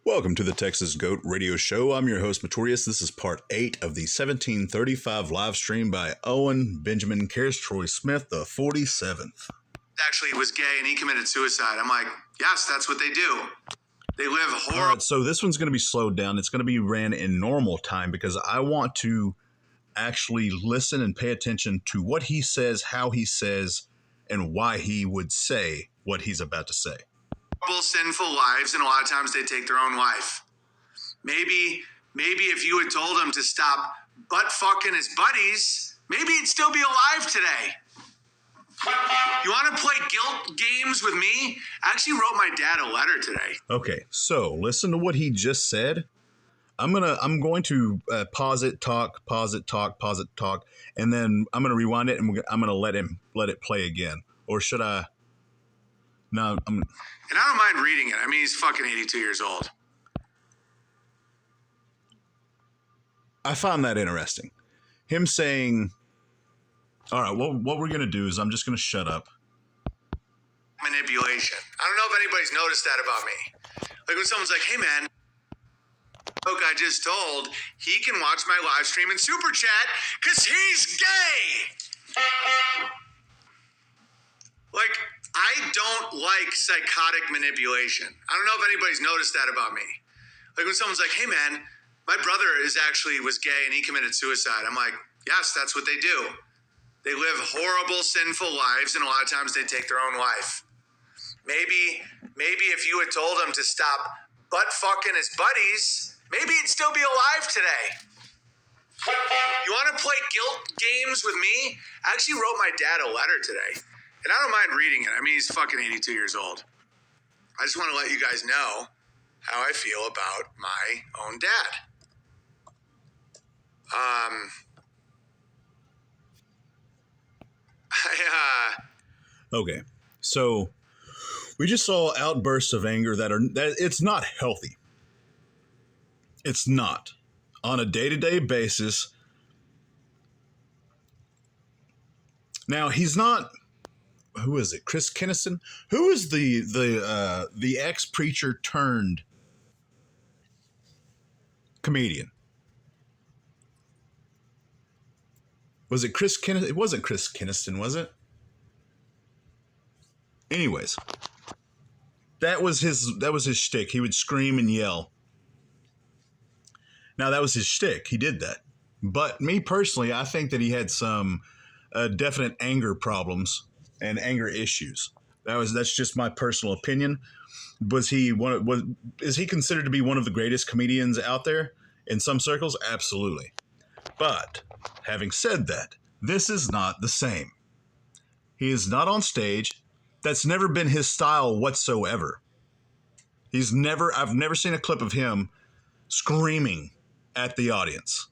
Welcome to the Texas Goat Radio Show. I'm your host, Matorius. This is part 8 of the 1735 live stream by Owen Benjamin Cares Troy Smith, the 47th. Actually was gay and he committed suicide. I'm like, yes, that's what they do. They live horrible. All right, so this one's going to be slowed down. It's going to be ran in normal time because I want to actually listen and pay attention to what he says, how he says, and why he would say what he's about to say. Sinful lives, and a lot of times they take their own life. Maybe if you had told him to stop butt fucking his buddies, maybe he'd still be alive today. You want to play guilt games with me? I actually wrote my dad a letter today. Okay, so listen to what he just said. I'm going to pause it, talk, and then I'm gonna rewind it, and I'm gonna let it play again. Or should I? No, And I don't mind reading it. I mean, he's fucking 82 years old. I found that interesting. Him saying, all right, what we're going to do is I'm just going to shut up. Manipulation. I don't know if anybody's noticed that about me. Like when someone's like, hey man, look, I just told, he can watch my live stream and super chat because he's gay. Like, I don't like psychotic manipulation. I don't know if anybody's noticed that about me. Like when someone's like, hey man, my brother was gay and he committed suicide. I'm like, yes, that's what they do. They live horrible, sinful lives, and a lot of times they take their own life. Maybe if you had told him to stop butt fucking his buddies, maybe he'd still be alive today. You want to play guilt games with me? I actually wrote my dad a letter today. And I don't mind reading it. I mean, he's fucking 82 years old. I just want to let you guys know how I feel about my own dad. Okay, so we just saw outbursts of anger that it's not healthy. It's not. On a day-to-day basis. Now, he's not... Who is it? Chris Kennison? Who is the ex-preacher turned comedian? Was it Chris Kennison? It wasn't Chris Kennison, was it? Anyways, that was his shtick. He would scream and yell. Now that was his shtick. He did that. But me personally, I think that he had some definite anger problems and anger issues. That's just my personal opinion. Is he considered to be one of the greatest comedians out there in some circles? Absolutely. But having said that, this is not the same. He is not on stage. That's never been his style whatsoever. I've never seen a clip of him screaming at the audience.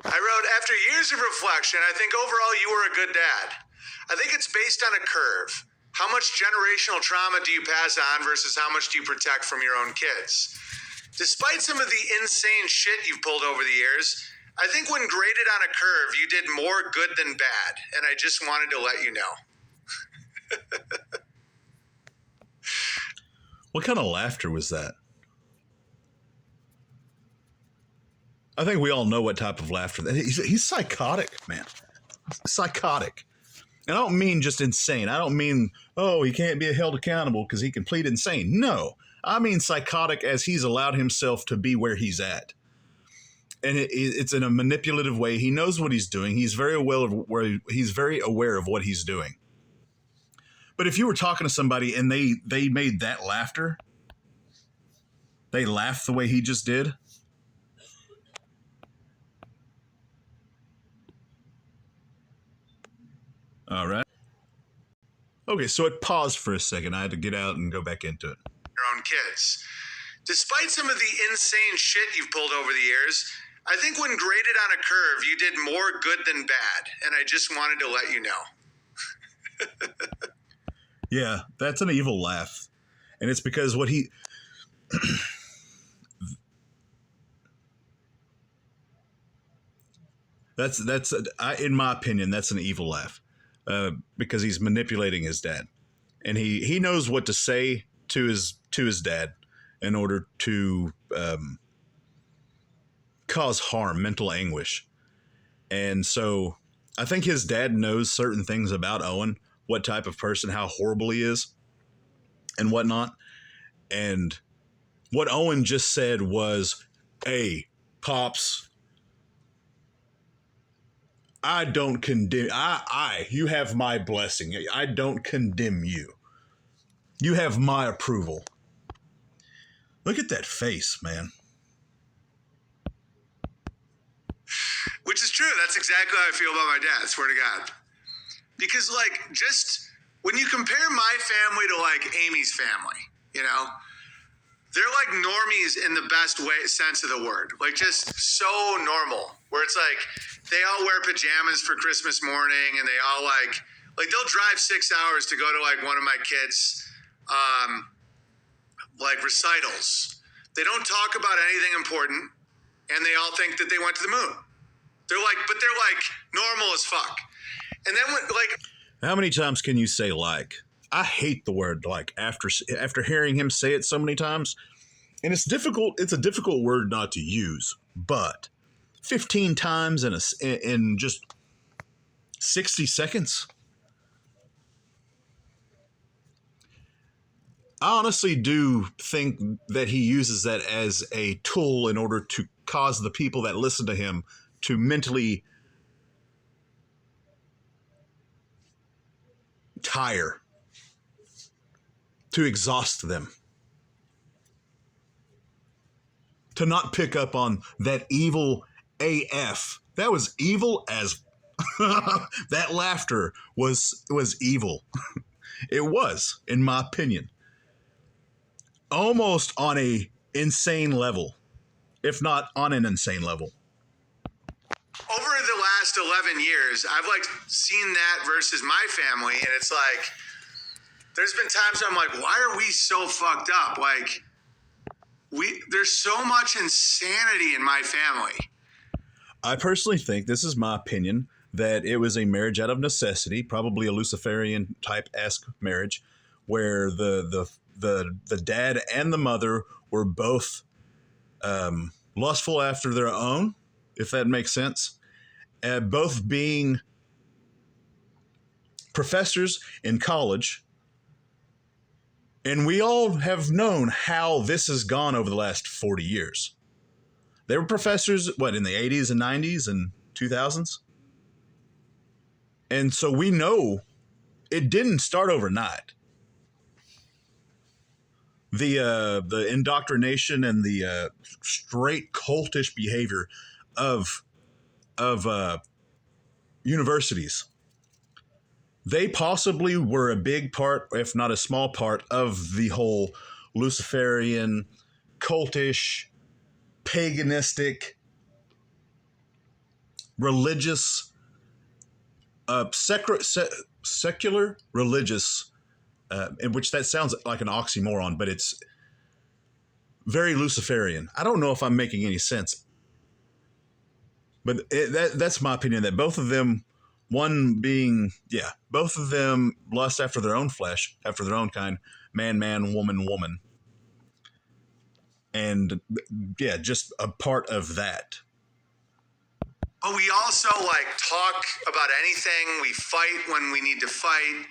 I wrote, after years of reflection, I think overall you were a good dad. I think it's based on a curve. How much generational trauma do you pass on versus how much do you protect from your own kids? Despite some of the insane shit you've pulled over the years, I think when graded on a curve, you did more good than bad, and I just wanted to let you know. What kind of laughter was that? I think we all know what type of laughter that he's psychotic, man. Psychotic. And I don't mean just insane. I don't mean, he can't be held accountable because he can plead insane. No, I mean psychotic as he's allowed himself to be where he's at. And it's in a manipulative way. He knows what he's doing. He's very aware of what he's doing. But if you were talking to somebody and they made that laughter, they laughed the way he just did. All right. Okay, so it paused for a second. I had to get out and go back into it. Your own kids. Despite some of the insane shit you've pulled over the years, I think when graded on a curve, you did more good than bad, and I just wanted to let you know. Yeah, that's an evil laugh. And it's because what he... in my opinion, that's an evil laugh, because he's manipulating his dad, and he knows what to say to his dad in order to cause harm, mental anguish. And so I think his dad knows certain things about Owen, what type of person, how horrible he is, and whatnot. And what Owen just said was, "Hey, Pops, I don't condemn. You have my blessing. I don't condemn you. You have my approval." Look at that face, man. Which is true. That's exactly how I feel about my dad, swear to God. Because, like, just when you compare my family to, like, Amy's family, you know, they're like normies in the best sense of the word. Like, just so normal. Where it's like, they all wear pajamas for Christmas morning, and they all, like they'll drive 6 hours to go to, like, one of my kids' like, recitals. They don't talk about anything important, and they all think that they went to the moon. They're like normal as fuck. And then how many times can you say like? I hate the word like after hearing him say it so many times. And it's difficult. It's a difficult word not to use, but 15 times in just 60 seconds. I honestly do think that he uses that as a tool in order to cause the people that listen to him to mentally tire, to exhaust them, to not pick up on that evil AF. That was evil as that laughter was evil. It was, in my opinion, almost on a insane level, if not on an insane level. Over the last 11 years, I've like seen that versus my family, and it's like there's been times I'm like, why are we so fucked up? Like, there's so much insanity in my family. I personally think, this is my opinion, that it was a marriage out of necessity, probably a Luciferian type-esque marriage, where the dad and the mother were both lustful after their own, if that makes sense. Both being professors in college. And we all have known how this has gone over the last 40 years. They were professors, in the 80s and 90s and 2000s? And so we know it didn't start overnight. The indoctrination and the straight cultish behavior of universities, they possibly were a big part, if not a small part, of the whole Luciferian, cultish, paganistic, religious, secular religious, in which that sounds like an oxymoron, but it's very Luciferian. I don't know if I'm making any sense, but that's my opinion, that both of them, both of them lust after their own flesh, after their own kind, man, woman. And yeah, just a part of that. But we also like talk about anything. We fight when we need to fight.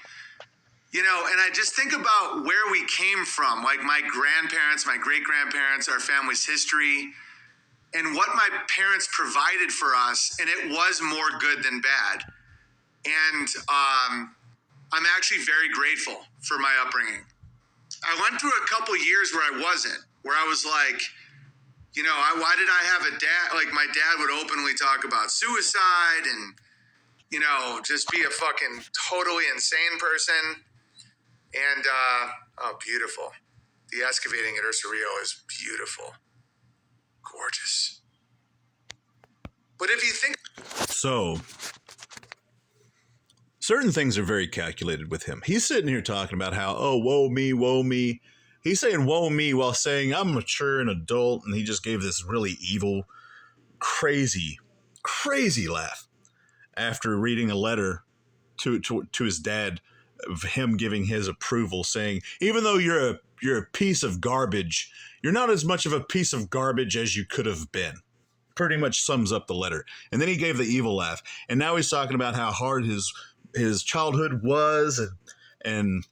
You know, and I just think about where we came from, like my grandparents, my great-grandparents, our family's history, and what my parents provided for us, and it was more good than bad. And I'm actually very grateful for my upbringing. I went through a couple years where I wasn't, where I was like, you know, why did I have a dad? Like, my dad would openly talk about suicide and, you know, just be a fucking totally insane person. And, oh, beautiful. The excavating at Ursa Rio is beautiful. Gorgeous. But if you think... So, certain things are very calculated with him. He's sitting here talking about how, oh, woe me, woe me. He's saying woe me while saying I'm mature and adult, and he just gave this really evil, crazy crazy laugh after reading a letter to his dad of him giving his approval, saying, even though you're a piece of garbage, you're not as much of a piece of garbage as you could have been. Pretty much sums up the letter. And then he gave the evil laugh. And now he's talking about how hard his childhood was and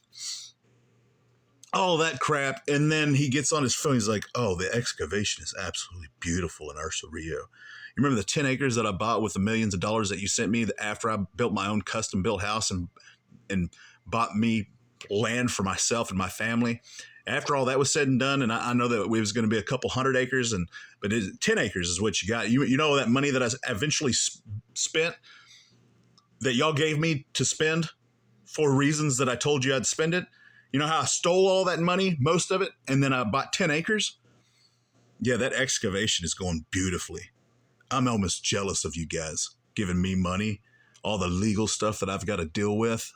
all that crap. And then he gets on his phone. He's like, oh, the excavation is absolutely beautiful in Ursa Rio. You remember the 10 acres that I bought with the millions of dollars that you sent me after I built my own custom built house and bought me land for myself and my family? After all that was said and done, and I know that it was going to be a couple hundred acres, but 10 acres is what you got. You know that money that I eventually spent, that y'all gave me to spend for reasons that I told you I'd spend it? You know how I stole all that money, most of it, and then I bought 10 acres? Yeah, that excavation is going beautifully. I'm almost jealous of you guys giving me money, all the legal stuff that I've got to deal with.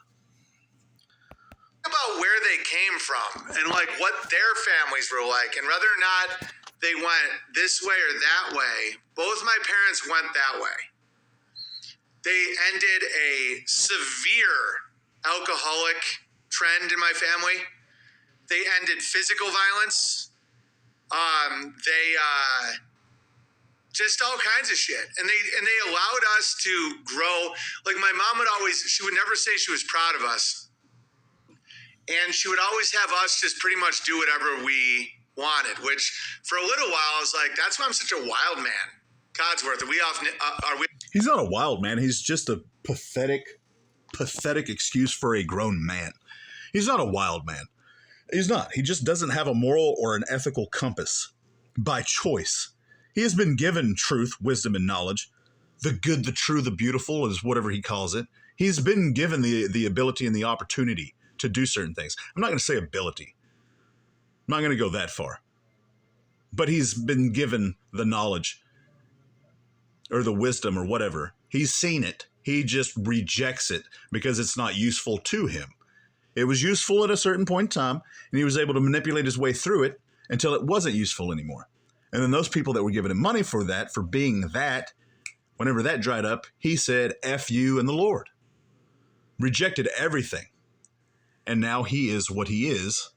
About where they came from and like what their families were like, and whether or not they went this way or that way. Both my parents went that way. They ended a severe alcoholic trend in my family. They ended physical violence. They just all kinds of shit, and they allowed us to grow. Like my mom she would never say she was proud of us. And she would always have us just pretty much do whatever we wanted, which for a little while I was like, that's why I'm such a wild man. Codsworth, are we? He's not a wild man. He's just a pathetic excuse for a grown man. He's not a wild man. He's not. He just doesn't have a moral or an ethical compass by choice. He has been given truth, wisdom, and knowledge. The good, the true, the beautiful is whatever he calls it. He's been given the ability and the opportunity to do certain things. I'm not going to say ability. I'm not going to go that far. But he's been given the knowledge or the wisdom or whatever. He's seen it. He just rejects it because it's not useful to him. It was useful at a certain point in time, and he was able to manipulate his way through it until it wasn't useful anymore. And then those people that were giving him money for that, for being that, whenever that dried up, he said, F you and the Lord. Rejected everything. And now he is what he is.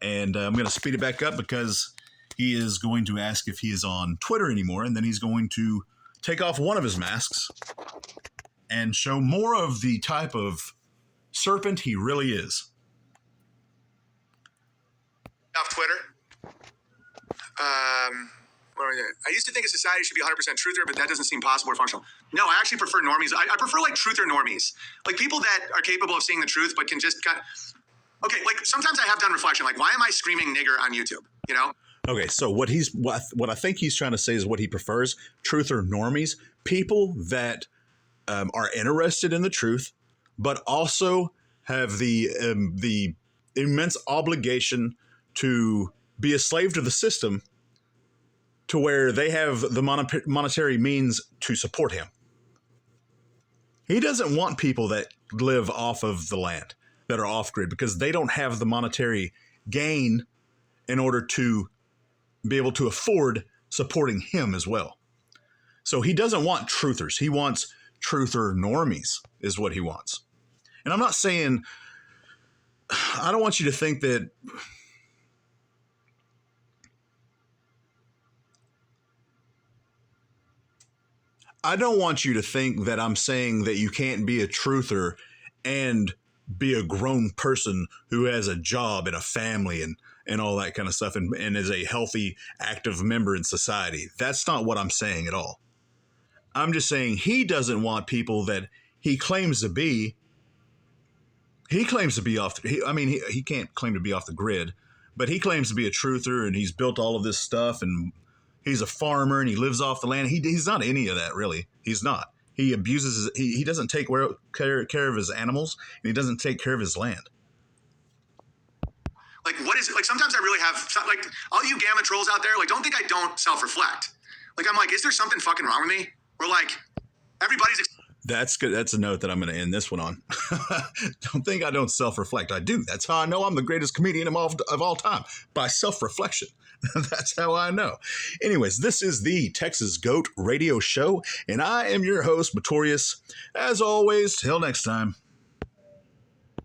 And I'm going to speed it back up because he is going to ask if he is on Twitter anymore. And then he's going to take off one of his masks and show more of the type of serpent he really is. Off Twitter. What are we doing? I used to think a society should be 100% truther, but that doesn't seem possible or functional. No, I actually prefer normies. I prefer like truther normies. Like people that are capable of seeing the truth, but can just kind of, okay, like sometimes I have done reflection, like why am I screaming nigger on YouTube? You know? Okay, so what I think he's trying to say is what he prefers, truther normies, people that are interested in the truth, but also have the immense obligation to be a slave to the system to where they have the monetary means to support him. He doesn't want people that live off of the land, that are off-grid, because they don't have the monetary gain in order to be able to afford supporting him as well. So he doesn't want truthers. He wants truther normies is what he wants. And I'm not saying, I don't want you to think that I'm saying that you can't be a truther and be a grown person who has a job and a family and all that kind of stuff and is a healthy, active member in society. That's not what I'm saying at all. I'm just saying he doesn't want people that he claims to be. He claims to be off. He can't claim to be off the grid, but he claims to be a truther and he's built all of this stuff and he's a farmer and he lives off the land. He's not any of that, really. He's not. He abuses. He doesn't take care of his animals and he doesn't take care of his land. Like, what is it? Like, sometimes I really have, like, all you gamma trolls out there, like, don't think I don't self-reflect. Like, I'm like, is there something fucking wrong with me? Or, like, everybody's... That's good. That's a note that I'm going to end this one on. Don't think I don't self-reflect. I do. That's how I know I'm the greatest comedian of all time, by self-reflection. That's how I know. Anyways, this is the Texas Goat Radio Show, and I am your host, Matorius. As always, till next time.